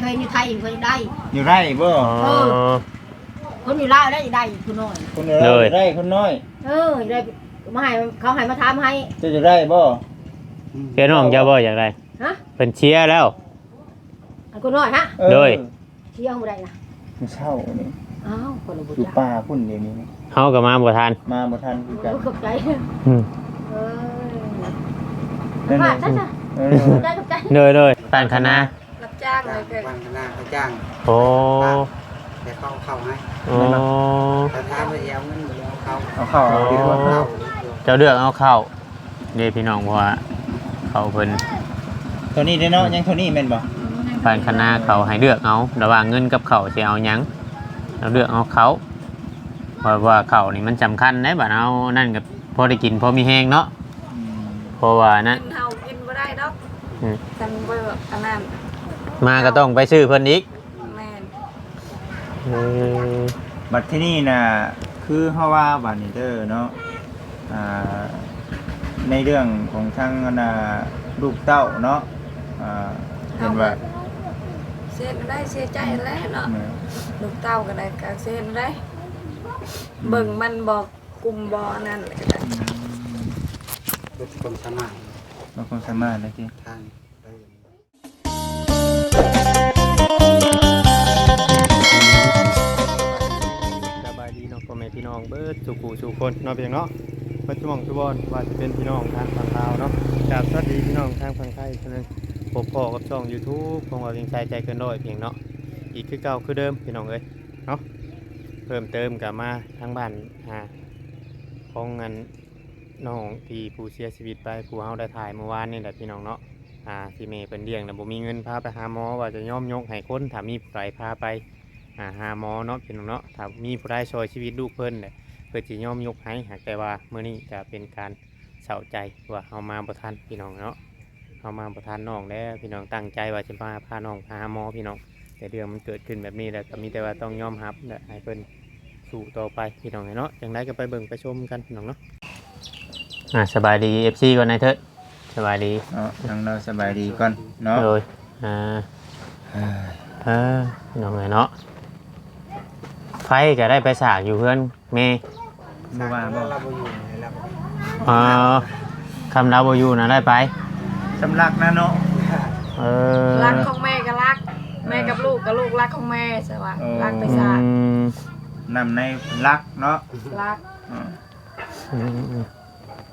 เคยอยู่ไทยเคยได้ อยู่ไร่บ่คนอยู่ลาวได้ได้คนน้อยคนอยู่ไร่คนน้อยได้มาให้เขาให้มาถามให้จะอยู่ไร่บ่เจ้าน้องเจ้าบ่อยากได้ฮะเป็นเชียร์แล้วคนน้อยฮะเลยเชียร์บ่ได้นะมันเช่านี่อ้าวคนละบ่อยู่ป่าพุ่นเดี๋ยวนี้เฮาก็มาบ่ทันคือกันขอบใจได้ขอบใจเลยบ้านคณะรับจ้างเลยบ้านคณะเขาจ้างโอ้แต่เข้าให้โอ้แต่ถ้าไปเอาเงินเข้าเจ้าเลือกเอาเข้าเด้พี่น้องเพราะว่าเขาเพิ่นตัวนี้ได้เนาะยังตัวนี้แม่นบ่บ้านคณะเขาให้เลือกเอาระหว่างเงินกับเขาสิเอาหยังเราเลือกเอาเขาเพราะว่าเขานี่มันสำคัญนะบัดเอานั่นก็พอได้กินพอมีแห้งเนาะเพราะว่านั่นเฮากินบ่ได้ดอกกันบ่อันนั้นมาก็ต้องไปซื้อเพิ่นอีกแม่นบัดที่นี่น่ะคือเฮาว่าบัดนี้เด้อเนาะในเรื่องของทางลูกเต้าเนาะเห็นว่าเสียได้เสียใจแล้วเนาะลูกเต้าก็ได้ก็เสียได้เบิ่งมันบอกกลุ่มบ่นั่นแหละก็ได้ลูกคนสามารถเลยที่ทางสบายดีเนาะพ่อแม่พี่น้องเบิดสู่คนเนาะเพียงเนาะปัจจุบันว่าจะเป็นพี่น้องทางฝั่งลาวเนาะจากสวัสดีพี่น้องทางฝั่งไทยคนนึงพบพ่อกับช่อง YouTube ของเราเพียงใจเกินร้อยเพียงเนาะอีกคือเก่าคือเดิมพี่น้องเอ้ยเนาะเพิ่มเติมกับมาทางบ้านของเงินน้องที่ผู้เสียชีวิตไปผู้เฮาได้ถ่ายเมื่อวานนี่แหละพี่น้องเนาะที่เมย์เป็นเลี้ยงนะบ่มีเงินพาไปหาหมอว่าจะย่อมยกให้คนถ้ามีผู้ใดพาไปหาหมอเนาะพี่น้องเนาะถ้ามีผู้ใดช่วยชีวิตลูกเพิ่นเนี่ยเพื่อจะย่อมยกให้หากแต่ว่าเมื่อนี้จะเป็นการเศร้าใจว่าเฮามาบ่ทันพี่น้องเนาะเฮามาบ่ทันน้องแล้วพี่น้องตั้งใจว่าจะพาน้องหาหมอพี่น้องแต่เรื่องมันเกิดขึ้นแบบนี้แล้วก็มีแต่ว่าต้องยอมรับและให้เพิ่นสู้ต่อไปพี่น้องเนาะจังไดก็ไปเบิ่งไปชมกันพี่น้องเนาะสบายดี FC ก่อนนายเถิดสบายดีทางเราสบายดีก่อนเนาะเลยน้องไงเนาะไฟก็ได้ไปสากอยู่เพื่อนเมย์บ่ว่าบ่คำดาวบอยู่นะได้ไปสำลักนะเนาะรักของแม่ก็รักแม่กับลูกรักของแม่ใช่ป่ะรักไปสากนำในรักเนาะรัก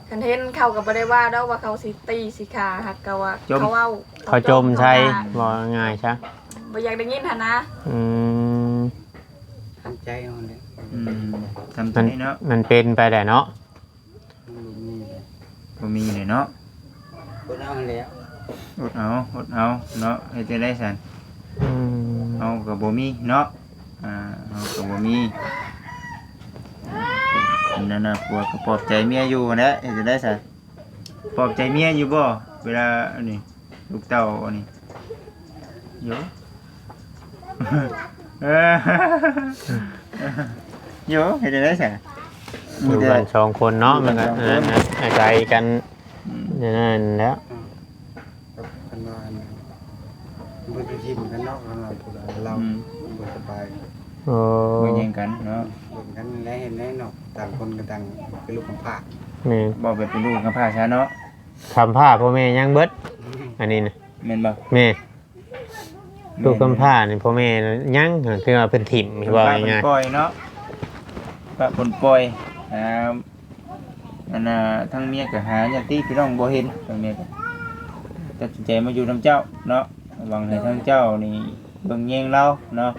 คันเห็นเขาก็บ่ได้ว่าดอกว่าเขาสิตีสิขาหักก็ว่าเขาจมใช่บ่ง่ายใช่บ่อยากได้ยินหั่นนะทำใจเอาเลยทำใจเนาะมันเป็นไปได้เนาะบ่มีเลยเนาะอดเอาแล้วอดเอาเนาะให้จะได้สันเอากับบ่มีเนาะเอากับบ่มีนั่นน่ะปวดก็ปลอบใจเมียอยู่นะเห็นจะได้สันปลอบใจเมียอยู่บ่เวลาอันนี้ลูกเต้าอันนี้อยู่อยู่เห็นจะได้สันอยู่กันสองคนเนาะมันก็ใจกันนั่นแล้วกันนอนบนที่มันกันนอกเราบนสบายไม่แย่งกันเนาะบนกันแล้วเห็นแน่นอนต่างคนกันต่างเป็นลูกของผ้าบอกแบบเป็นลูกของผ้าช้าเนาะคำผ้าพ่อแม่ยังเบิดอันนี้นะแม่นบ่แม่ลูกคำผ้านี่พ่อแม่ยังคือว่าเป็นถิ่มว่าง่ายปล่อยเนาะปะปนปล่อยอันทั้งเมียกับหาญาติพี่น้องบ่เห็นทั้งเมียก็ตัดสินใจมาอยู่น้ำเจ้าเนาะหวังให้ทั้งเจ้านี่เบิ่งแยงเราเนาะ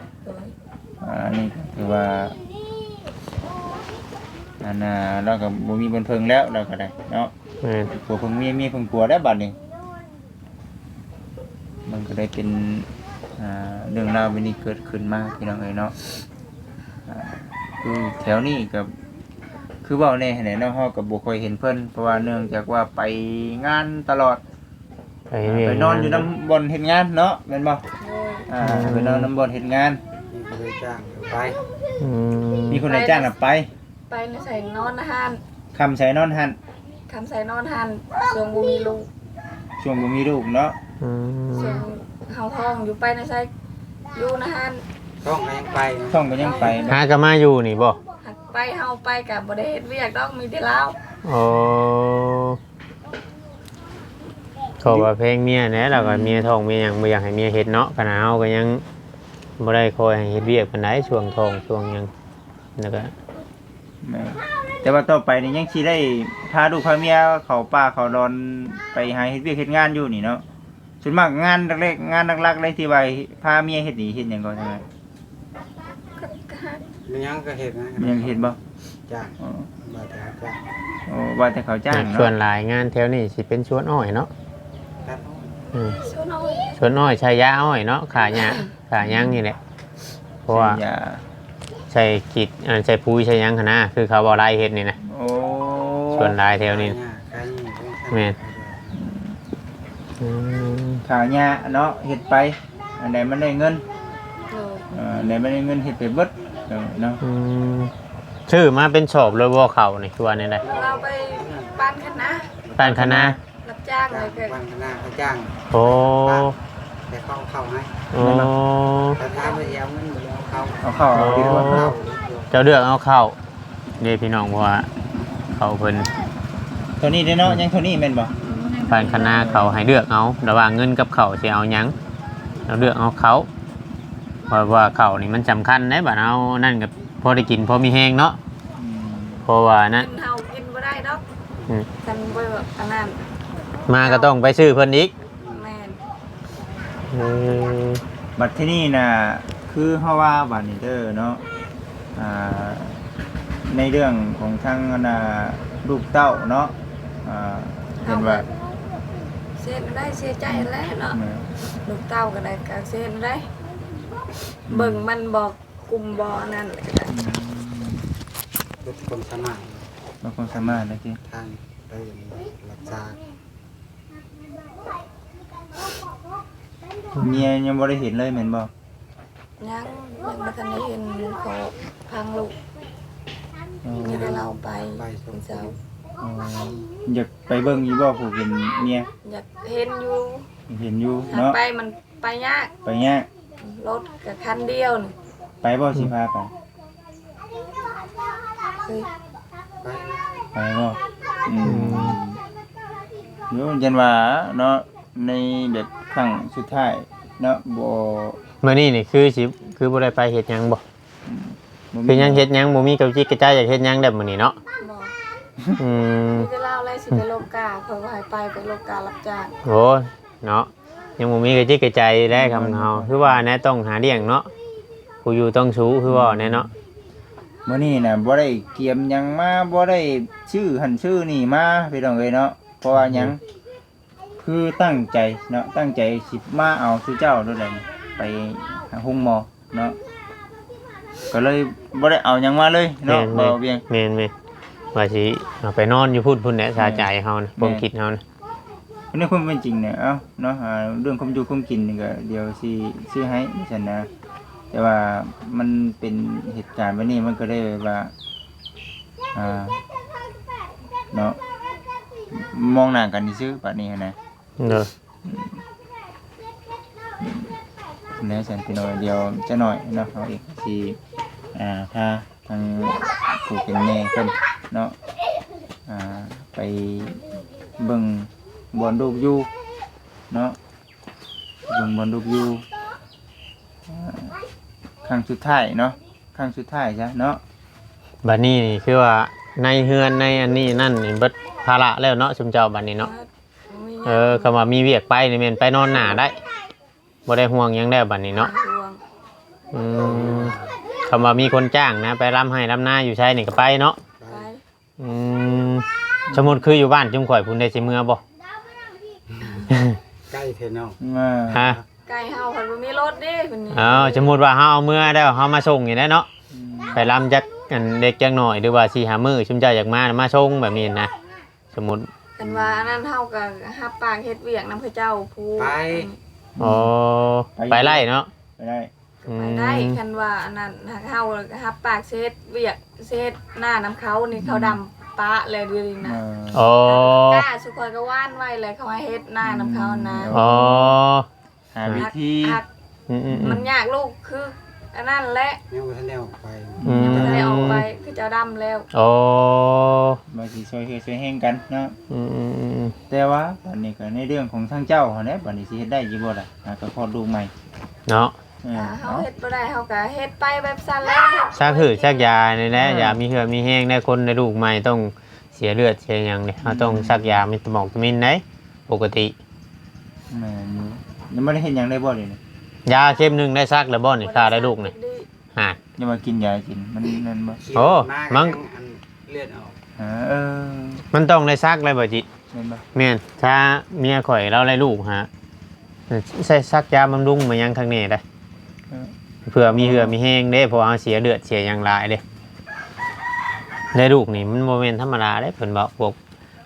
นี่คือว่าเราก็บ่มีบนเพิงแล้วเราก็ได้เนาะผัวเพิ่งเมียเพิ่งผัวได้บัดนี้มันก็ได้เป็นเรื่องราววันนี้เกิดขึ้นมาพี่น้องเอ้ยเนาะคือแถวนี้กับคือเว้าแน่ไหนเนาะเฮาก็บ่ค่อยเห็นเพิ่นเพราะว่าเนื่องจากว่าไปงานตลอดไปนอนอยู่น้ำบ่อนเฮ็ดงานเนาะแม่นบ่ไปนอนน้ำบ่อนเฮ็ดงานมีคนได้จ้างไปมีคนได้จ้างน่ะไปใส่นอนหันคำใส่นอนหันช่วงบ่มีลูกเนาะช่วงเฮาท้องอยู่ไปในใส่ อยู่นะฮัน ต้องก็ยังไปนะ ช่องก็ยังไป หาก็มาอยู่นี่บ่ หักไปเฮาไปกับบ่ได้เฮ็ดเวียกดอกมีแต่ลาว โอ้ขอว่าเพลงเมียแหน่แล้วก็เมียท้องเมียหยังบ่อยากให้เมียเฮ็ดเนาะขนาดเฮาก็ยังบ่ได้คอยให้เฮ็ดเวียกปานใดช่วงท้องช่วงหยังแล้วก็ แม่แต่ว่าต่อไปนี่ยังสิได้พาลูกพาเมียเขาป่าเขาดอนไปหาเฮ็ดเวียกเฮ็ดงานอยู่นี่เนาะส่วนมากงานแรกๆงานหลักๆเลยที่ว่าพาเมียเฮ็ดนี่เฮ็ดหยังก่อนจังได๋ ก็หัก มันยังก็เห็นนะ ยังเฮ็ดบ่ จ้าง อ๋อ มาแต่จ้าง โอ้ว่าแต่เขาจ้าง ส่ว เนาะ นหลายงานแถวนี้สิเป็นสวนอ้อยเนาะ ตัด อืม โซน้อย สวนอ้อยใช้ยาอ้อยเนาะขาหญ้าขาหยังนี่แหละเพราะว่า อย่า ใช้กิจใช้ปุ๋ยใช้หยังหั้นนะคือเขาบ่ไล่เฮ็ดนี่นะ โอ้ ส่วนหลายแถวนี้ ใครนี่ แม่น อืม ขาหญ้าเนาะเฮ็ดไปอันใดมันได้เงิน โดย อันใดมันได้เงินเฮ็ดไปเบิดเนาะ อืมชื่อมาเป็นชอบเลยบ่เขานี่คือว่านี่ได้ เราไปบ้านคณะ บ้านคณะ รับจ้างเลยก็ วันข้างหน้าเขาจ้าง โอ้ แต่เข้าให้ โอ้ แต่ถ้าไปเอาเงินหรือเอาเข้า เอาเข้าเอาดีกว่า เข้า เจ้าเลือกเอาเข้าเด้พี่น้องเพราะว่าเขาเพิ่น ตัวนี้เด้อเนาะยังตัวนี้แม่นบ่ บ้านคณะเขาให้เลือกเอาระหว่างเงินกับเขาสิเอาหยังเราเลือกเอาเขาเพราะว่าเขานี่มันสำคัญนะบัดเอานั่นกับพอได้กินพอมีแฮงเนาะ อืม เพราะว่านั่น กินเฮากินบ่ได้ดอก อืม กันบ่แบบอันนั้น มาก็ต้องไปซื้อเพิ่นอีก แม่น บัดที่นี่น่ะคือเฮาว่าบัดนี้เด้อเนาะอ่าในเรื่องของทางลูกเต้าเนาะเห็นว่า เซ็นได้เสียใจแล้วเนาะ แม่ ลูกเต้าก็ได้ก็เซ็นได้ เบิ่งมันบอกกลุ่มบ่นั่นแหละก็ได้ ลดความสมัคร บ่คงสามารถได้สิ ทางไปรักษา เมียยังบ่ได้เห็นเลยแม่นบ่ ยังบ่ทันได้เห็นเขาพังลูกมีแต่เราไป ไปส่ง เช้า อ๋ออยากไปเบิ่งอยู่บ่ผู้เป็นเมีย อยากเห็นอยู่ เห็นอยู่ หาก เนาะ ไปมันไปยาก ไปเงี้ย รถกับคันเดียวนี่ ไปบ่สิพาไป เฮ้ย ไป ไปบ่เดี๋ยวยันว่าเนาะในแบบครั้งสุดท้ายเนาะบ่ มื้อนี้นี่คือสิคือบ่ได้ไปเฮ็ดหยังบ่ บ่ คือยังเฮ็ดหยังบ่มีกระจิกกระจายอยากเฮ็ดหยังได้มื้อนี้เนาะ บอก อืม มีแต่เล่าอะไรสิไปโลกาเขาก็ให้ไปโลการับจ้าง โอ้เนาะยังบ่มีกระจิกกระใจได้คำเฮาคือว่าแน่ต้องหาเลี้ยงเนาะผู้อยู่ต้องสู้คือว่าแน่เนาะ มื้อนี้น่ะบ่ได้เกียมหยังมาบ่ได้ชื่อหันชื่อนี่มาพี่น้องเอ้ยเนาะเพราะว่าหยังคือตั้งใจเนาะตั้งใจสิมาเอาสู่เจ้าด้วยแหละไปหาห้องหมอเนาะก็เลยบ่ได้เอาหยังมาเลยเนาะบ่เวียง แม่นว่าสิเอาไปนอนอยู่พุ่นแหละสาใจเฮานะความคิดเฮานะ อันนี้ความเป็นจริงเนี่ยเอ้าเนาะเรื่องความอยู่ความกินนี่ก็เดี๋ยวสิซื้อให้ดิฉันนะแต่ว่ามันเป็นเหตุการณ์แบบนี้มันก็ได้ว่าเนาะมองหน้ากันซื่อๆบัดนี้นะ เด้อ แล้วฉันพี่น้อยเดียวจะหน่อยเนาะเอาอีกสิพาทางผู้เป็นแม่เพิ่นเนาะไปเบิ่งบอลลูกอยู่เนาะเบิ่งบอลลูกอยู่ครั้งสุดท้ายเนาะครั้งสุดท้ายจ้ะเนาะ บัดนี้นี่คือว่าในเฮือนในอันนี้นั่นนี่เบิดภาระแล้วเนาะชุมเจ้าบัดนี้เนาะคำว่ามีเวียกไปนี่แม่นไปนอนหน้าได้บ่ได้ห่วงหยังแล้วบัดนี้เนาะ ห่วง อืมคำว่ามีคนจ้างนะไปรำให้รำหน้าอยู่ใช่นี่ก็ไปเนาะ ไป อืมสมมุติคืออยู่บ้านจุ่มข่อยพุ่นได้สิเมื่อบ่ ใกล้เทนเอา ฮะ ไก่เฮาเพิ่นบ่มีรถเด้เพิ่นนี่ สมมุติว่าเฮาเอาเมื่อได้เฮามาส่งอยู่ได้เนาะไปรำจักอันเด็กจักหน่อยหรือว่า4-5มื้อชุมเจ้าอยากมาส่งแบบนี้นะสมมุติ กันว่าอันนั้นเฮาก็ฮับปากเฮ็ดเวียกนำเขาเจ้าผู้ ไป อ๋อไปไล่เนาะ ไปได้ ไปได้คันว่าอันนั้นเฮาก็ฮับปากเฮ็ดเวียกเฮ็ดหน้านำเขานี่เขาดำปะเลยเดี๋ยวนี้นะ อ๋อก ล้าสุกอยก็ว่านไว้เลยเขาให้เฮ็ดหน้านำเขานะ อ๋อ หาวิธี ฮัก มันยากลูกคืออันนั้นแหละ ยังบ่ทันได้ออกไป ยังไม่ได้ออกไปคือจะดำแล้ว โอ้ มาสิช่วยช่วยแห้งกันเนาะ อืม แต่ว่าบัดนี้ก็ในเรื่องของทางเจ้าหั่นแหละบัดนี้สิเฮ็ดได้อยู่บ่ล่ะก็คลอดลูกใหม่ เนาะ เฮาเฮ็ดบ่ได้เฮาก็เฮ็ดไปแบบซั่นแหละ ชักหืดชักยานี่แหละยามีเหือมีแห้งได้คนได้ลูกใหม่ต้องเสียเลือดเสียหยังนี่เฮาต้องชักยามีสมองวิตามินได้ปกติ แม่นอยู่ยังบ่ได้เฮ็ดหยังได้บ่เดี๋ยวนี้ ยาเข็มหนึงได้ซักแล้วบ่นี่ค่าได้ลูกนี่ฮะ ยังมากินยากินมันนั่นบ่ โอ้มั้ง อันเลือดออก เออ มันต้องได้ซักเลยบ่จิ แม่นบ่ แม่นถ้าเมียข่อยเราได้ลูกฮะใส่ซักยาบำรุงมายังข้างนี้ได้เผื่อมีเหือมีแห้งเด้เพราะว่าเสียเลือดเสียหยังหลายเด้ได้ลูกนี่มันบ่แม่นธรรมดาเด้เพิ่นบอกพวก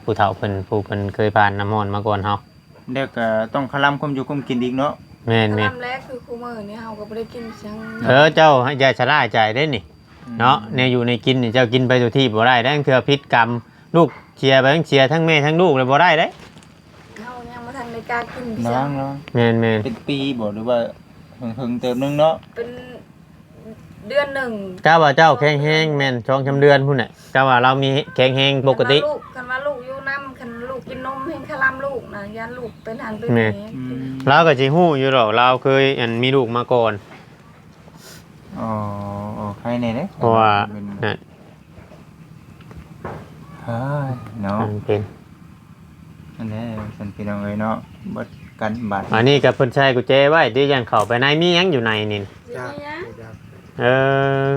ผู้เฒ่าเพิ่นเคยผ่านน้ำร้อนมาก่อนเฮา แล้วก็ต้องคลำความอยู่ความกินอีกเนาะ แม่น ลำแรกคือคู่มื้อนี่เฮาก็บ่ได้กินจัง เจ้าอย่าชะล่าใจได้นี่เนาะในอยู่ในกินนี่เจ้ากินไปทุกที่บ่ได้ได้คือพิษกรรมลูกเชียร์ไปทั้งเชียร์ทั้งแม่ทั้งลูกเลยบ่ได้เด้ เฮายังบ่ทันได้กล้ากิน น้ จั อง งเนาะ แม่น เป็นปีบ่หรือว่าหึงเติมนึงเนาะ เป็นเดือนหนึ่ง ก้าว่าเจ้าแข็งแห้งแม่น2-3เดือนพุ่นน่ะก้าว่าเรามีแข็งแห้งปกติ คันว่าลูกอยู่น้ำคันลูกกินนมเห็นคลำลูกนะยันลูกเป็นหันเป็น แม่ นี้ เราก็สิฮู้อยู่ดอกเราเคยมีลูกมาก่อน อ๋อใครเนี่ยเด้ เพราะว่านั่น เฮ้ยเนาะ มันเป็น นั่นแหละฉันพี่น้องเอ้ยเนาะบ่กันบาด อันนี้ก็เพิ่นใช้กุญแจไว้ที่ยันเข้าไปในมีหยังอยู่ในนี่ ใช่ จ้า ไหมนะ จ้า เออ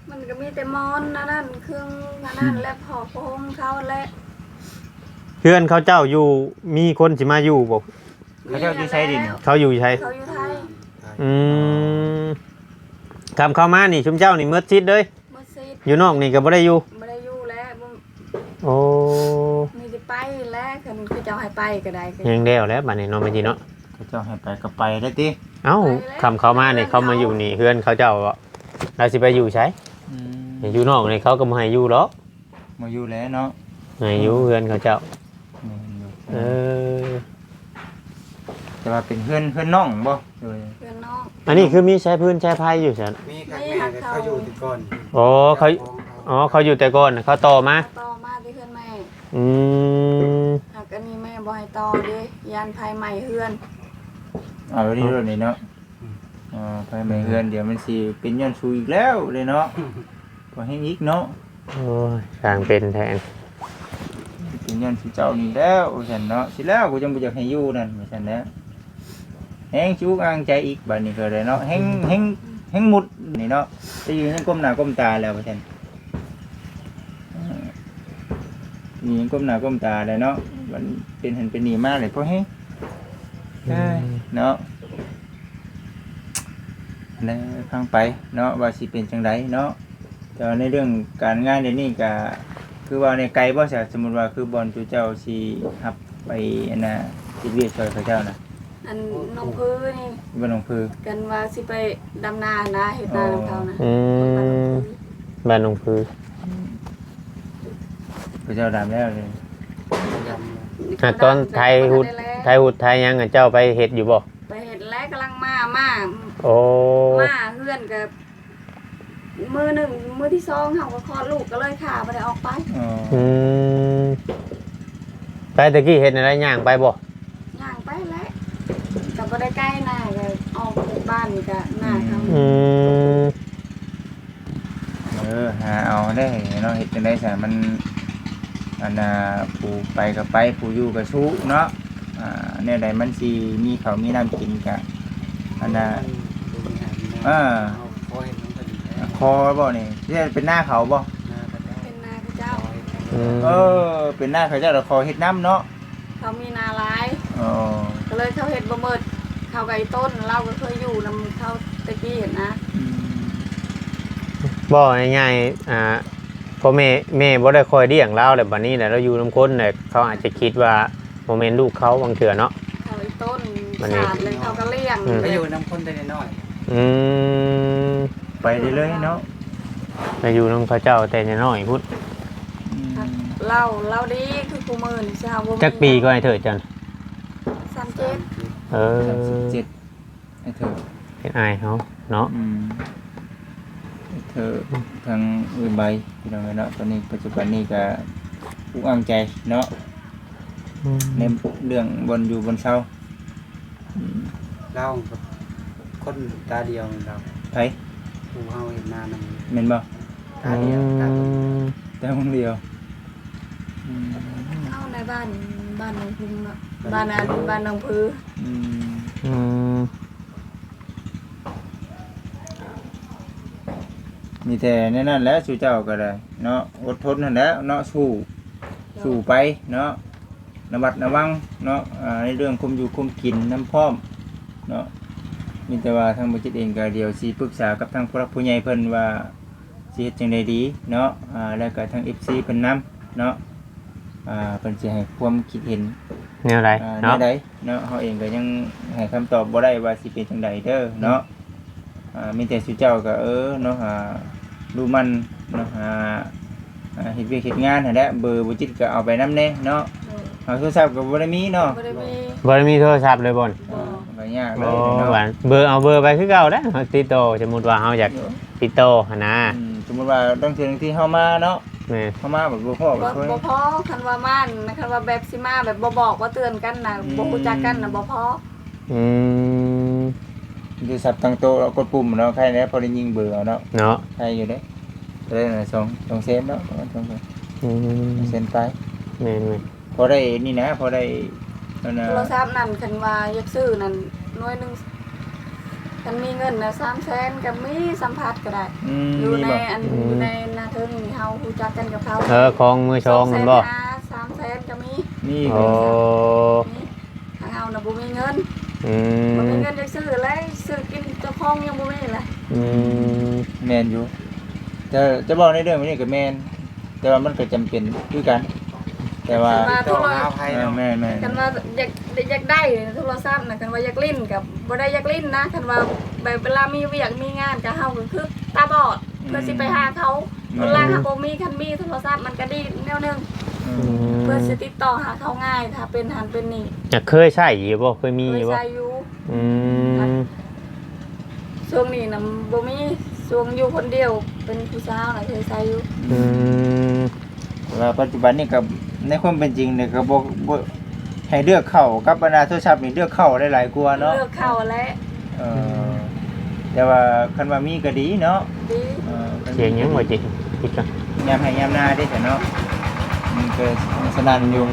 มันก็มีแต่มอนนั่นเครื่องนั่นและพอโพงเขาและ เพื่อนเขาเจ้าอยู่มีคนสิมาอยู่บ่ เขาเจ้าอยู่ใช้ดิน เขาอยู่ไส เขาอยู่ไทย อืมคำเข้ามานี่ชุมเจ้านี่เมื่อชิดเลย เมื่อซีด อยู่นอกนี่ก็บ่ได้อยู่ ไม่ได้อยู่แล้ว โอ้ มีจะไปแล้วคันคือจะให้ไปก็ได้ก็ ยังเดียวแล้วบัดนี้เนาะแม่จีเนาะ เขาเจ้าให้ไปก็ไปได้ติ เอ้าคำเข้ามานี่เขามาอยู่นี่เพื่อนเขาเจ้าอะเราสิไปอยู่ใช้อยู่นอกนี่เขาก็บ่ให้อยู่หรอก มาอยู่แล้วเนาะ ให้อยู่เพื่อนเขาเจ้า แม่นอยู่ เออ แต่ว่าเป็นเพื่อนน้องบ่โดย เพื่อนน้อง อันนี้คือมีใช้พื้นใช้ไผอยู่ซั่น มีข้างแม่แต่เขาอยู่ที่ก่อน อ๋อเขาอยู่แต่ก่อนเขาต่อมา ต่อมาที่เพื่อนแม่ อืม หากอันนี้แม่บ่ให้ต่อเด้ยันภายใหม่เฮือน เอาดีด้วยนี่เนาะไปไม่เฮือนเดี๋ยวมันสิเป็นย้อนชูอีกแล้วเลยเนาะบ่ให้อีกเนาะ โอ้ยสร้างเป็นแทน เป็นย้อนชูเจ้านี่แล้วฉันเนาะสิแล้วกูจังบ่อยากให้อยู่นั่นว่าซั่นแหละแฮงชูอ้างใจอีกบัดนี้ก็ได้เนาะแฮงมุดนี่เนาะจะอยู่ยังก้มหน้าก้มตาแล้วว่าซั่นนี่ยังก้มหน้าก้มตาเลยเนาะมันเป็นหันเป็นนี่มากเลยเพราะแฮงเนาะแล้วฟังไปเนาะว่าสิเป็นจังไดเนาะแต่ในเรื่องการงานเดี๋ยวนี้ก็คือว่าในไกลบ่ใช่สมมุติว่าคือบอลจูเจ้าสิรับไปอันน่ะสิเวียกช่วยเขาเจ้านะ อันน้องพื้นนี่ บ้านหนองพือ กันว่าสิไปดำนานะเฮ็ดนานํเขานะ อืมบ้านหนองพือ เขาเจ้าดำแล้วเลย อ่ะตอนไทยหุดไทยยังอ่ะเจ้าไปเฮ็ดอยู่บ่ ไปเฮ็ดแล้วกำลังมา โอ้ เฮือนกับมือหนึ่งมือที่สองเฮาก็คลอดลูกก็เลยขาบ่ได้ออกไป อ๋อ อืมไปตะกี้เฮ็ดอะไรย่างไปบ่ ย่างไปแล้วก็บ่ได้ใกล้หน้าก็ออกจากบ้านนี่ก็หน้าเขา อืม หาเอาได้เนาะเฮ็ดจังได๋ซะมันอันน่ะผู้ไปก็ไปผู้อยู่ก็สู้เนาะแนวใดมันสิมีข้าวมีน้ำกินก็อันน่ะ คอยน้องตะลีแล้ว คอบ่นี่สิเป็นหน้าเขาบ่ หน้าพระเจ้า เป็นนาพระเจ้า อืม เป็นหน้าเขาเจ้าแล้วคอเฮ็ดน้ำเนาะ เขามีนาหลาย อ๋อ ก็เลยเขาเฮ็ดบ่หมดเขาก็ไอ้ต้นเราก็เคยอยู่นํเขาตะกี้เห็นนะ บ่ง่ายๆพ่อแม่บ่ได้คอยเลี้ยงเราแล้วบัดนี้แหละเราอยู่นำคนเนี่ยเขาอาจจะคิดว่าบ่แม่นลูกเขาบางเทื่อเนาะ เขาไอ้ต้น มันนี่ ขาดเลยเขาก็เลี้ยง ไปอยู่น้ำคนแต่น้อย อืม ไปเรื่อยๆเนาะ ไปอยู่นำพระเจ้าแต่น้อยๆพุทธ เราดีคือกูมื้อนี่สิเฮาบ่มี จักปีก็ให้เถิดจัน 37 เออ 37ให้เถอะ ฮ็ดอายเฮาเนาะ เธอทางอื่นใบพี่น้องเนาะตอนนี้ปัจจุบันนี้ก็อุกอ่างใจเนาะในเรื่องบนอยู่บนเสา เรากับคนตาเดียวเรา ไผ ผู้เฮาเห็นหน้านำ แม่นบ่ ตาเดียวตาตรง แต่คนเดียว เข้าในบ้านน้องพึ่งเนาะบ้านน้องพือ อืม มีแต่ในนั้นแหละสู่เจ้าก็ได้เนาะอดทนนั่นแหละเนาะสู้ไปเนาะระมัดระวังเนาะในเรื่องคุมอยู่คุมกินน้ำพร้อมเนาะมีแต่ว่าทางบ่จิตเองก็เดียวสิปรึกษากับทางผู้รักผู้ใหญ่เพิ่นว่าสิเฮ็ดจังไดดีเนาะแล้วก็ทาง FC เพิ่นนํเนาะเพิ่นสิให้ความคิดเห็น แนวใด แน เนาะ วใดเนาะเฮาเองก็ยังให้คำตอบบ่ได้ว่าสิเป็นจังใดเด้อเนาะมีแต่สุเจ้าก็เนาะดูมันเนาะเฮ็ดเวียกเฮ็ดงานนั่นแหละเบอร์บ่จิตก็เอาไปนำแน่เนาะเอาโทรศัพท์ก็บ่ได้มีเนาะ บ่ได้มี บ่ได้มีโทรศัพท์เลยบ่น ก็ยากเล โอ้ ยเนาะ หวานเบอร์เอาเบอร์ไปคือเก่าเด้อเฮาติดต่อสมมุติว่าเฮาอยากติดต่อหั่นนะ สมมุติว่าต้องถึงที่เฮามาเนาะ แม่ เฮามาแบบบ่พอบ่เคย บ่พอคันว่าม่านคันว่าแบบสิมาแบบบ่บอกว่าเตือนกันน่ะบ่รู้จักกันน่ะบ่พอ อืม โทรศัพท์ตั้งโต๊ะแล้วกดปุ่มเนาะใครแน่พอได้ยิงเบอร์เอาเนาะ เนาะ ใครอยู่เด้ได้น่ะ2เซนเนาะประมาณ2เซน อืม เซนไป แม่น พอได้นี่นะพอได้นั่นน่ะ โทรศัพท์นั่นคันว่าอยากซื้อนั่นหน่วยหนึงคันมีเงินน่ะ300,000ก็มีสัมภาษณ์ก็ได้อยู่ใน นี่บ่ อยู่ในหน้าเทิงนี่เฮารู้จักกันกับเขา ของมือชองมันบ่ 300,000ก็มี นี่ โอ้ นี่ทางเฮาน่ะบ่มีเงิน อื บ่มี ม เงินจะซื้อเลยซื้อกินเจ้าของยังบ่มีเลย อืม แมนอยู่จะบอกในเรื่องนี้ก็แมนแต่ว่ามันก็จำเป็นคือกัน แต่ว่า มาโท ต่อ ร หาภัย แม่น กันว่าอยากได้โทรศัพท์น่ะกันว่าอยากลิ้นกับบ่ได้อยากลิ้นนะกันว่าแบบเวลามีเวียกมีงานก็เฮาก็คือตาบอดเพื่อสิไปหาเขาเวลาหาบ่มีคันมีโทรศัพท์มันก็ดีแนวหนึงเพื่อสิติดต่อหาเขาง่ายถ้าเป็นหันเป็นนี่ จะเคยใช้อยู่บ่เคยมี เค อยยู่บ่ ใช้อยู่ อืม ช่วงนี้น่ะบ่มีช่วงอยู่คนเดียวเป็นผู้สาวน่ะเคยใช้อยู่ อืม ว่าปัจจุบันนี่กับในความเป็นจริงเนี่ยก็บ่ให้เลือกเข้ากับบรรดาโทรศัพท์นี่เลือกเข้าได้หลายกว่าเนาะ เลือกเข้าแล้ว เออแต่ว่าคันว่ามีก็ดีเนาะ ดี เสียงยังบ่จิคิดกัน ยามให้ยามหน้าได้แต่เนาะมันก็สนั่นอยู่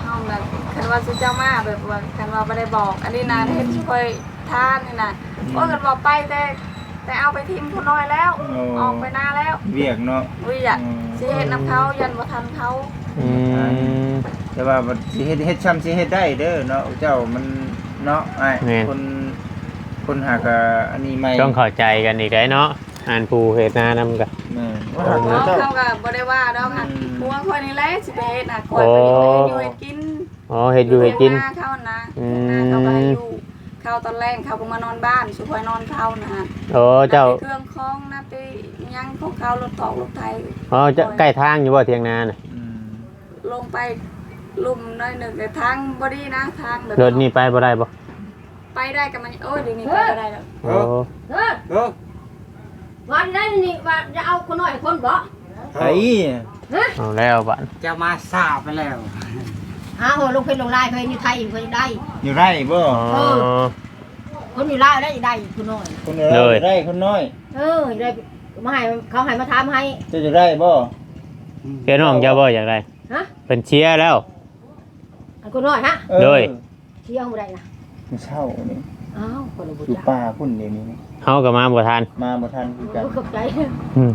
เฮาน่ะคันว่าสิเจ้ามาแบบว่าคันว่าบ่ได้บอก อันนี้นะเฮ็ดค่อยทานนี่น่ะโอ้กันบอกไปแต่เอาไปทิมผู้น้อยแล้วออกไปหน้าแล้ว เวียกเนาะ วิอยากสิเฮ็ดนำเขายันบ่ทันเขา อืม แต่ว่าบัดสิเฮ็ดซ้ำสิเฮ็ดได้เด้อเนาะเจ้ามันเนาะอ้าย แม่น คนหากอันนี้ใหม่ ต้องเข้าใจกันอีกได้เนาะอ่านผู้เฮ็ดหน้านำกัน แม่น บ่เขาก็บ่ได้ว่าดอกค่ะพวกคนนี่แหละสิไปเฮ็ดน่ะคอยไปอยู่ให้กิน อ๋อเฮ็ดอยู่เฮ็ดกิน เขานะเขาก็ให้อยู่เขาตอนแรกเขาก็มานอนบ้านสุขอยนอนเขานะฮะ โอ้เจ้า เครื่องคล้องนะตียังของเขารถตอกรถไทย อ๋อเจ้าใกล้ทางอยู่บ่เถียงนาน่ะ ลงไปลุ่มน้อยหนึ่งแต่ทางบอดี้นะทางแบบ รถนี่ไปบ่ได้บ่ ไปได้กับมันโอ้ยเดี๋ยวนี้ไปไม่ได้แล้ว โอ้ เออ วันนั้นนี่ว่าจะเอาคนหน่อยคนบ่ ไอ้ เอาแล้วบัด จะมาสาบไปแล้ว อ้าวลงเพลลงลายเคยอยู่ไทยเคยได้ อยู่ไร่บ่ อ๋อ คนอยู่ลาวได้ได้คนหน่อย คนอยู่ไร่คนน้อย ได้มาให้เขาให้มาทำให้ จะอยู่ไร่บ่ เพี่น้องเจ้าบ่อยากได้ ฮะ เป็นเชียร์แล้ว คนหน่อยฮะ โดย เที่ยวบ่ได้นะ มันเช่านี่ อ้าวคนละบุ อยู่ ญ ป่าพุ่นเดี๋ยวนี้ เฮาก็มาบ่ทัน มาบ่ทันคือกัน ขอบใจ อืม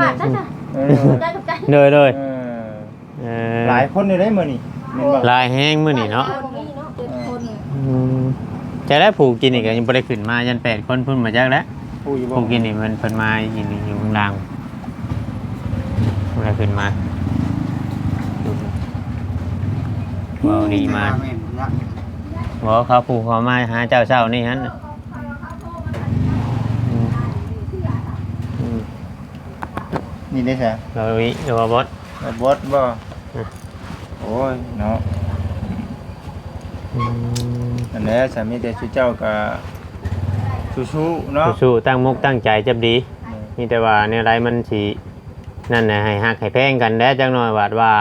ว่าจ้าจ้า เออ ขอบใจขอบใจ โดย เออ เอ หลายคนอยู่ได้มื้อนี้แม่นบ่ ลายแห้งมื้อนี้เนาะ 7 คน อืมจะได้ผูกกินอีกก็ยังบ่ได้ขึ้นมายัน8คนเพิ่นมาจักแล้ว ผู้อยู่บ่ ผูกกินนี่มันเพิ่นมาอยู่นี่อยู่ข้างล่างบ่ได้ขึ้นมาว้าวดีมาก แม่นละ บ่เขาผูกเขามาหาเจ้าเช้านี่หั่นน่ะอืมอืม นี่ได้ซะ เราวิเดี๋ยวว่าบอส บดบ่โอ้ยเนาะ อืม นั่นแหละสามีแต่ชูเจ้าก็สู้ๆเนาะ สู้ๆตั้งมุกตั้งใจจับดีมีแต่ว่าเนี่ยไรมันสินั่นน่ะให้ฮักให้แพงกันได้จังหน่อยว่า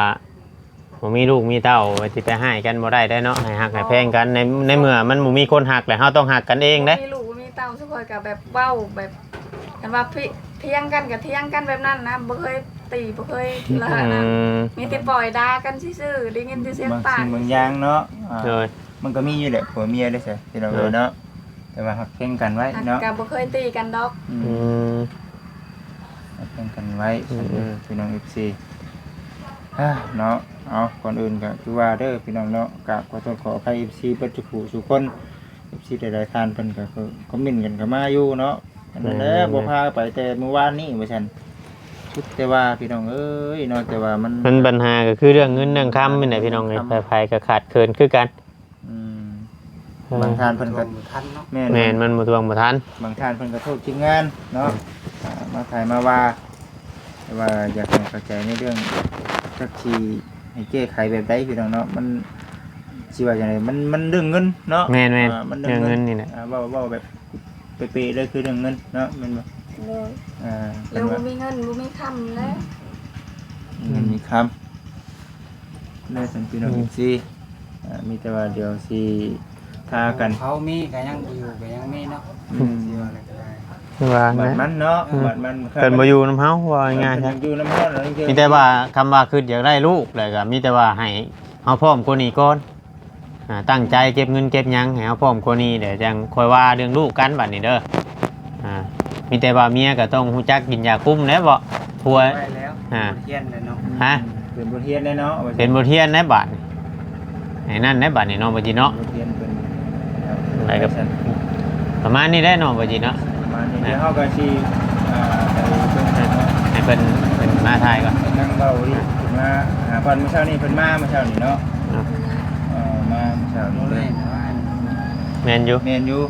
บ่มีลูกมีเต้าสิไปให้กันบ่ได้ได้เนาะให้ฮักให้แพงกันในเมื่อมันบ่มีคนฮักแหละเฮาต้องฮักกันเองเด้ มีลูกมีเต้าสุขอยกับแบบเว้าแบบกันว่าเที่ยงกันกับเที่ยงกันแบบนั้นนะบ่เคยตีบ่เคยละนะมีแต่ปล่อยด่ากันซื่อๆได้ยินแต่เสียง บาง ปาก สิ่งบางอย่างเนาะ โดย มันก็มีอยู่แหละผัวเมียได้ใช่ที่เราเลยเนาะแต่ว่าหักแข่งกันไว้เนาะ ก็บ่เคยตีกันดอก อืม หักแข่งกันไว้พี่น้อง FC เนาะเอาก่อนอื่นก็คือว่าเด้อพี่น้องเนาะกราบขอโทษขออภัย FC ปัจจุบันทุกคน FC หลายๆท่านเพิ่นก็คือคอมเมนต์กันเข้ามาอยู่เนาะอันนั้นแหละบ่พาไปแต่เมื่อวานนี้ว่าซั่นชุดแต่ว่าพี่น้องเอ้ยเนาะแต่ว่ามัน มันปัญหาก็คือเรื่องเงินเรื่องคำนี่แหละพี่น้องเอ้ยไผๆก็ขาดเคินคือกัน อืมบางท่านเพิ่นก็ ทันเนาะ แม่นมันบ่ทวงบ่ทัน บางท่านเพิ่นก็โทษทีมงานเนาะมาถ่ายมาว่าแต่ว่าอยากให้เข้าใจในเรื่องจักสิให้แก้ไขแบบใดพี่น้องเนาะมันสิว่าจังไดมันเรื่องเงินเนาะ แม่น มัน เรื่องเงินนี่แหละ เว้าแบบเป๊ะๆเลยคือเรื่องเงินเนาะแม่นบ่ เลย เป็ แล้ น ว ว่า บ่มีเงินบ่มีคำแล้ว เงินมีคำเลยสันพี่น้องสิมีแต่ว่าเดี๋ยวสิทากัน เขามีก็ยังอยู่ก็ยังมีเนาะสิว่าอะไรก็ได้ ว่า บัด นะ มันเนาะบัดมัน เพิ่นบ่อยู่นำเฮาว่าง่ายๆ เพิ่ ซะ นอยู่น้ำเฮาแล้ว มีแต่ว่าคำว่าคืออยากได้ลูกแล้วก็มีแต่ว่าให้เฮาพร้อมกว่านี้ก่อนตั้งใจเก็บเงินเก็บหยังให้เฮาพร้อมกว่านี้เดี๋ยวจังค่อยว่าเรื่องลูกกันบัดนี้เด้อมีแต่ว่าเมียก็ต้องรู้จักกินยาคุมแล้วบ่ผัว ไว้แล้วเทียนเลยเนาะ ฮะ เป็นบทเรียนเลยเนาะ เป็นบทเรียนในบัดนี้ไอ้นั่นในบัดนี้เนาะบ่จิเนาะ บทเรียนเป็น ไปกับ ประมาณนี้ได้เนาะบ่จิเนาะ ประมาณนี้เดี๋ยวเฮาก็สิไปเบิ่งเนาะ ให้เพิ่นมาถ่ายก่อน นั่งเบาดิมาหาเพิ่นเมื่อเช้านี้เพิ่นมาเมื่อเช้านี้เนาะมาเมื่อเช้า โม นี้ เล เลย ยนะว่า แม่นอยู่ แม่นอยู่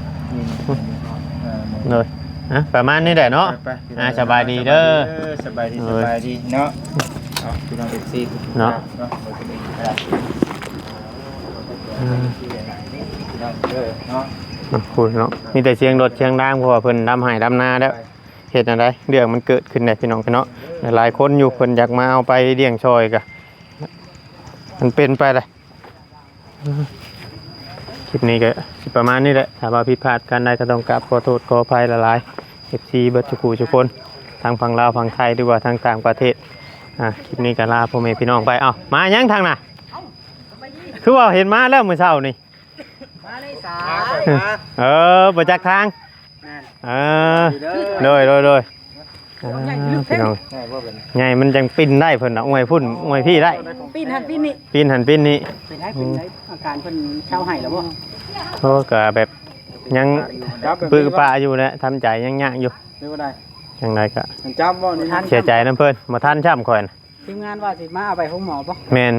เลยประมาณนี้แหละเนาะ สบายดีเด้อ สบายดีเนาะเอาพี่น้อง FC เนาะเนาะบ่เป็นไรครับพี่น้องเด้อเนาะ คุณเนาะมีแต่เสียงรถเสียงดังเพราะว่าเพิ่นดำไห้ดำนาแล้วเฮ็ดอะไรเรื่องมันเกิดขึ้นได้พี่น้องเนาะหลายคนอยู่เพิ่นอยากมาเอาไปเลี้ยงชอยกะมันเป็นไปเลยคลิปนี้ก็สิประมาณนี้แหละถ้าว่าผิดพลาดกันได้ก็ต้องกราบขอโทษขออภัยหลายๆ FC เบิดทุกคนทางฝั่งลาวฝั่งไทยหรือว่าทางต่างประเทศคลิปนี้ก็ลาพ่อแม่พี่น้องไปเอ้ามายังทางน่ะคือว่าเห็นมาแล้วมื้อเช้านี่ มาในสา ประจักษ์ทาง นั่น โดยพี่น้อง ง่ายบ่เป็น ไงมันจังปิ้นได้เพิ่นน่ะอวยพุ่นอวยพี่ได้ ปีนหันปีนนี่ ปิ้นหันปิ้นนี่ เป็นได้เป็นได้อาการเพิ่นเช่าให้แล้วบ่ เพราะก็แบบยังปื้อปะอยู่แหละทำใจยังยากอยู่ เรียกว่าได้ จังไดก็ มันจำบ่นี่ทัน เสียใจนํเพิ่นบ่ทันช้ำข่อยน่ะ ทีมงานว่าสิมาเอาไปห้องหมอบ่ แม่น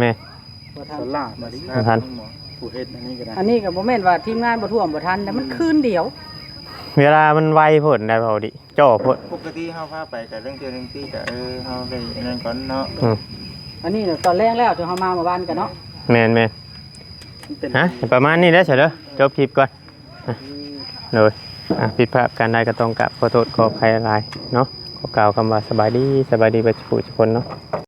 บ่ทัน สลามาดิ ทัน ผู้เฮ็ดอันนี้ก็ได้ อันนี้ก็บ่แม่นว่าทีมงานบ่ท่วมบ่ทันแต่มันคืนเดียว เวลามันไวโพิ่นได้เปล่าดิจ่อเพิ่น ปกติเฮาพาไปกับเรื่องที่ก็เฮาได้นั่นก่อนเนาะ อันนี้ตอนแรกแล้วจนเฮามาเมื่อวานกันเนาะ แม่นฮะประมาณนี้แล้วเฉยเด้อจบคลิปก่อนเลยผิดพลาดการใดก็ต้องกราบขอโทษขออภัยหลายเนาะขอกล่าวคำว่าสบายดีไปทุกคนเนาะ